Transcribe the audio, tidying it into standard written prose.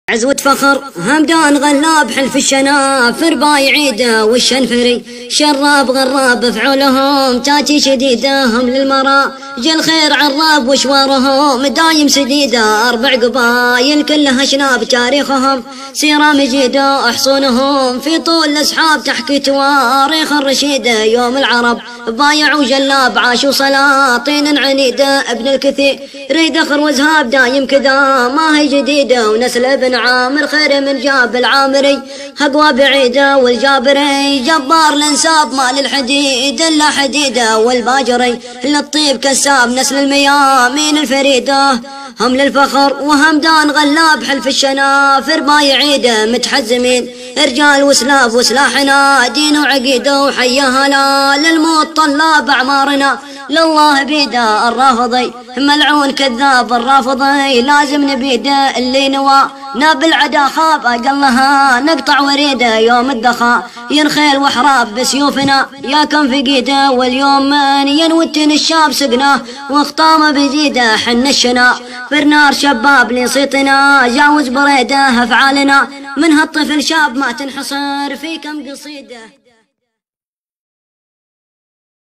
عزوة فخر همدان غلاب حلف الشنافر بايعيده والشنفري شراب غراب فعولهم تاتي شديده هم للمرا جل خير عراب وشوارهم دايم سديده 4 قبايل كلها شناب تاريخهم سيرة مجيده احصونهم في طول الاصحاب تحكي تواريخ الرشيده يوم العرب بايعوا جلاب عاشوا سلاطين عنيده ابن الكثير ريد اخر وزهاب دايم كذا ما هي جديده ونسل ابن عامر خير من جاب العامري هقوى بعيده والجابري جبار الانساب مال الحديد الا حديده والباجري للطيب كساب نسل الميامين الفريده هم للفخر وهمدان غلاب حلف الشنافر بايعيده متحزمين رجال وسلاف وسلاحنا دين وعقيده وحيا هلال الموت طلاب اعمارنا لله بيده الرافضي ملعون كذاب الرافضي لازم نبيده اللي نوى ناب العدا خاب اقلها نقطع وريده يوم الدخاء ينخيل وحراب بسيوفنا يا كم فقيده واليوم من ينوتن الشاب سقناه واخطام بجيده حن الشنا فرنار شباب لصيتنا جاوز بريده افعالنا من هالطفل شاب ما تنحصر في كم قصيده.